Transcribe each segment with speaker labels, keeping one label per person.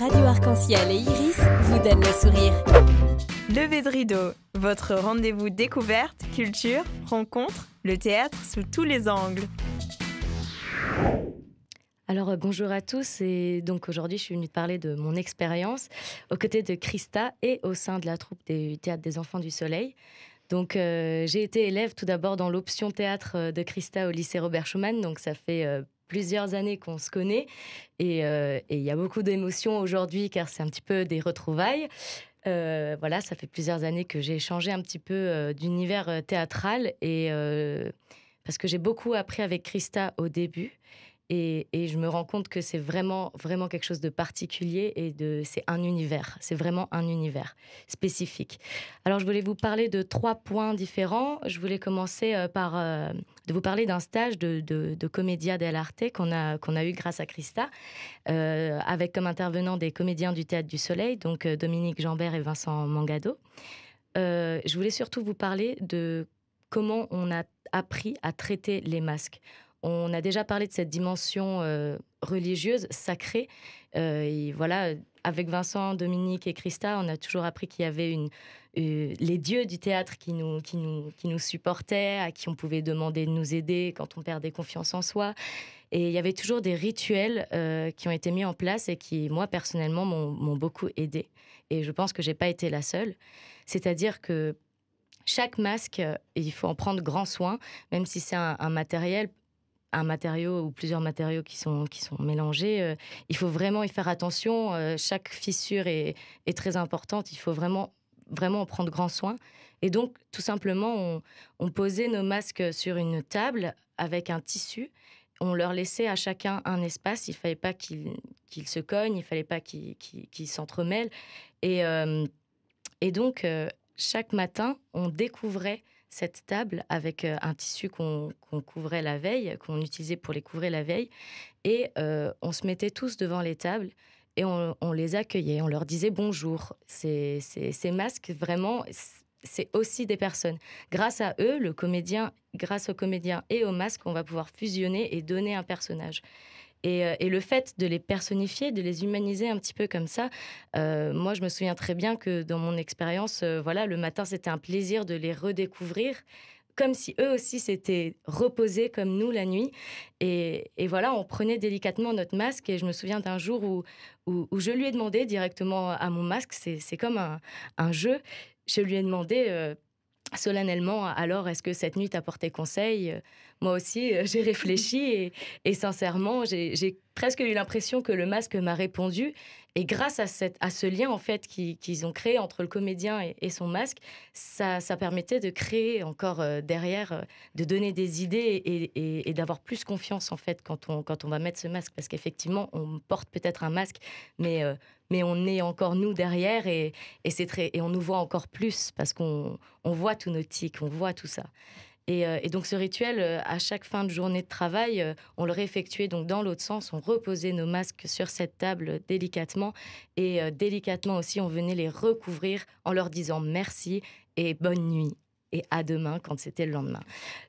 Speaker 1: Radio Arc-en-Ciel et Iris vous donnent le sourire.
Speaker 2: Levée de rideau, votre rendez-vous découverte, culture, rencontre, le théâtre sous tous les angles.
Speaker 3: Alors bonjour à tous, et donc aujourd'hui je suis venue te parler de mon expérience aux côtés de Christa et au sein de la troupe du Théâtre des Enfants du Soleil. Donc j'ai été élève tout d'abord dans l'option théâtre de Christa au lycée Robert Schumann, donc ça fait plusieurs années qu'on se connaît et il y a beaucoup d'émotions aujourd'hui car c'est un petit peu des retrouvailles. Voilà, ça fait plusieurs années que j'ai changé un petit peu d'univers théâtral et parce que j'ai beaucoup appris avec Christa au début. Et je me rends compte que c'est vraiment, vraiment quelque chose de particulier et c'est un univers. C'est vraiment un univers spécifique. Alors, je voulais vous parler de 3 points différents. Je voulais commencer par de vous parler d'un stage de Commedia dell'arte qu'on a eu grâce à Christa, avec comme intervenants des comédiens du Théâtre du Soleil, donc Dominique Jambert et Vincent Mangado. Je voulais surtout vous parler de comment on a appris à traiter les masques. On a déjà parlé de cette dimension religieuse, sacrée. Et voilà, avec Vincent, Dominique et Christa, on a toujours appris qu'il y avait les dieux du théâtre qui nous supportaient, à qui on pouvait demander de nous aider quand on perdait confiance en soi. Et il y avait toujours des rituels qui ont été mis en place et qui, moi, personnellement, m'ont beaucoup aidée. Et je pense que je n'ai pas été la seule. C'est-à-dire que chaque masque, il faut en prendre grand soin, même si c'est un matériau ou plusieurs matériaux qui sont mélangés. Il faut vraiment y faire attention. Chaque fissure est très importante. Il faut vraiment en prendre grand soin. Et donc, tout simplement, on posait nos masques sur une table avec un tissu. On leur laissait à chacun un espace. Il ne fallait pas qu'ils se cognent. Il ne fallait pas qu'ils s'entremêlent. Et donc, chaque matin, on découvrait cette table avec un tissu qu'on couvrait la veille, qu'on utilisait pour les couvrir la veille. Et on se mettait tous devant les tables et on les accueillait. On leur disait bonjour. Ces masques, vraiment, c'est aussi des personnes. Grâce à eux, grâce aux comédiens et aux masques, on va pouvoir fusionner et donner un personnage. Et le fait de les personnifier, de les humaniser un petit peu comme ça, moi, je me souviens très bien que dans mon expérience, voilà, le matin, c'était un plaisir de les redécouvrir, comme si eux aussi s'étaient reposés comme nous la nuit. Et voilà, on prenait délicatement notre masque. Et je me souviens d'un jour où je lui ai demandé directement à mon masque, c'est comme un jeu, je lui ai demandé solennellement, alors, est-ce que cette nuit t'a porté conseil ? Moi aussi, j'ai réfléchi et sincèrement, j'ai presque eu l'impression que le masque m'a répondu. Et grâce à ce lien, en fait, qu'ils ont créé entre le comédien et son masque, ça permettait de créer encore derrière, de donner des idées et d'avoir plus confiance, en fait, quand on va mettre ce masque. Parce qu'effectivement, on porte peut-être un masque, mais on est encore nous derrière et on nous voit encore plus parce qu'on voit tous nos tics, on voit tout ça. Et donc ce rituel, à chaque fin de journée de travail, on le réeffectuait donc dans l'autre sens. On reposait nos masques sur cette table délicatement et délicatement aussi, on venait les recouvrir en leur disant merci et bonne nuit. Et à demain, quand c'était le lendemain.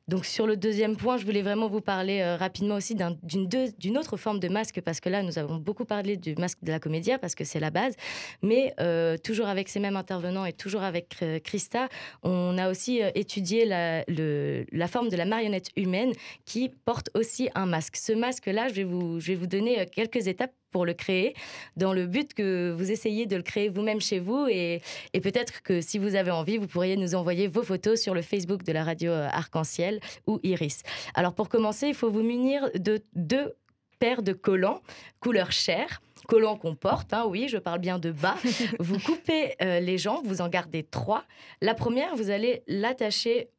Speaker 3: Donc, sur le deuxième point, je voulais vraiment vous parler rapidement aussi d'une autre forme de masque, parce que là, nous avons beaucoup parlé du masque de la comédia, parce que c'est la base. Mais toujours avec ces mêmes intervenants et toujours avec Christa, on a aussi étudié la forme de la marionnette humaine qui porte aussi un masque. Ce masque-là, je vais vous donner quelques étapes pour le créer, dans le but que vous essayiez de le créer vous-même chez vous. Et peut-être que si vous avez envie, vous pourriez nous envoyer vos photos sur le Facebook de la radio Arc-en-Ciel ou Iris. Alors pour commencer, il faut vous munir de 2 paires de collants couleur chair. Collants qu'on porte, hein, oui, je parle bien de bas. Vous coupez les jambes, vous en gardez 3. La première, vous allez l'attacher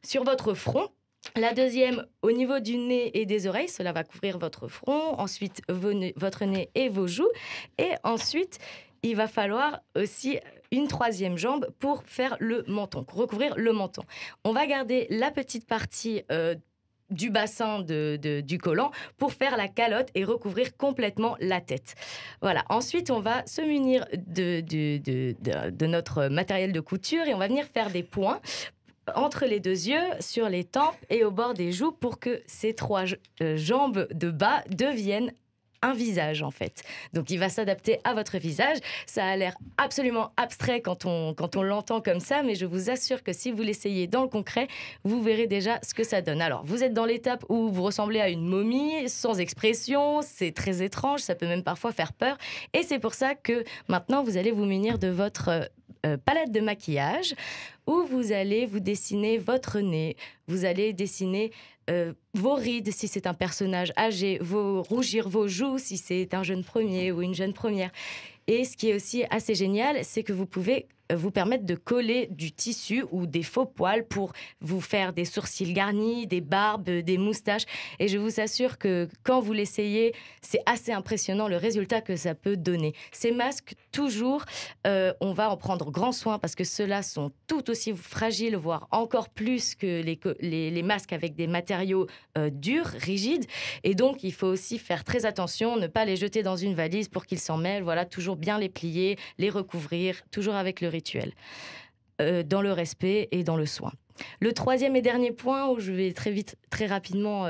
Speaker 3: sur votre front. La deuxième, au niveau du nez et des oreilles, cela va couvrir votre front, ensuite votre nez et vos joues. Et ensuite, il va falloir aussi une 3e jambe pour faire le menton, recouvrir le menton. On va garder la petite partie du bassin du collant pour faire la calotte et recouvrir complètement la tête. Voilà. Ensuite, on va se munir de notre matériel de couture et on va venir faire des points entre les 2 yeux, sur les tempes et au bord des joues pour que ces 3 jambes de bas deviennent un visage en fait. Donc il va s'adapter à votre visage. Ça a l'air absolument abstrait quand on l'entend comme ça, mais je vous assure que si vous l'essayez dans le concret, vous verrez déjà ce que ça donne. Alors vous êtes dans l'étape où vous ressemblez à une momie, sans expression, c'est très étrange, ça peut même parfois faire peur. Et c'est pour ça que maintenant vous allez vous munir de votre palette de maquillage où vous allez vous dessiner votre nez, vous allez dessiner vos rides si c'est un personnage âgé, rougir vos joues si c'est un jeune premier ou une jeune première. Et ce qui est aussi assez génial, c'est que vous pouvez vous permettre de coller du tissu ou des faux poils pour vous faire des sourcils garnis, des barbes, des moustaches. Et je vous assure que quand vous l'essayez, c'est assez impressionnant le résultat que ça peut donner. Ces masques, toujours, on va en prendre grand soin parce que ceux-là sont tout aussi fragiles, voire encore plus que les masques avec des matériaux durs, rigides. Et donc, il faut aussi faire très attention, ne pas les jeter dans une valise pour qu'ils s'en mêlent. Voilà, toujours bien les plier, les recouvrir, toujours avec le rituel, dans le respect et dans le soin. Le troisième et dernier point où je vais très rapidement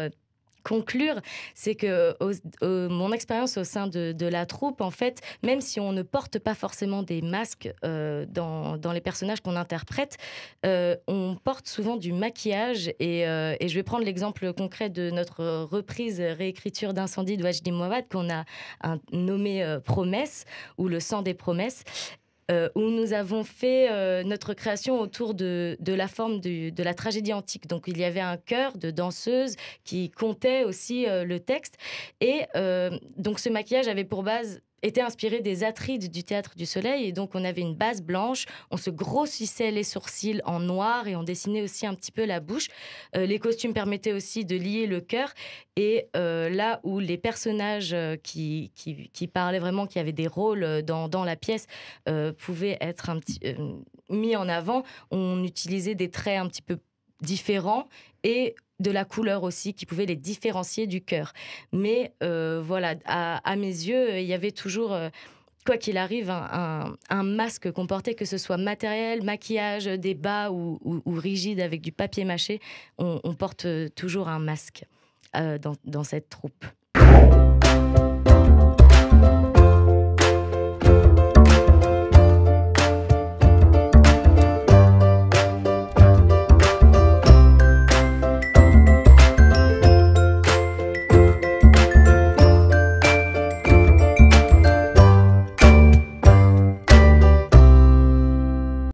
Speaker 3: conclure, c'est que mon expérience au sein de la troupe, en fait, même si on ne porte pas forcément des masques dans les personnages qu'on interprète, on porte souvent du maquillage et je vais prendre l'exemple concret de notre reprise réécriture d'Incendie de Wajdi Mouawad qu'on a nommé Promesse ou Le sang des promesses. Où nous avons fait notre création autour de la forme de la tragédie antique. Donc, il y avait un chœur de danseuses qui comptait aussi le texte. Et donc, ce maquillage avait pour base été inspiré des Atrides du Théâtre du Soleil. Et donc, on avait une base blanche, on se grossissait les sourcils en noir et on dessinait aussi un petit peu la bouche. Les costumes permettaient aussi de lier le cœur. Et là où les personnages qui parlaient vraiment, qui avaient des rôles dans la pièce, pouvaient être mis en avant, on utilisait des traits un petit peu différents et de la couleur aussi, qui pouvait les différencier du cœur. Mais voilà, à mes yeux, il y avait toujours, quoi qu'il arrive, un masque qu'on portait, que ce soit matériel, maquillage, des bas ou rigide avec du papier mâché. On porte toujours un masque dans cette troupe.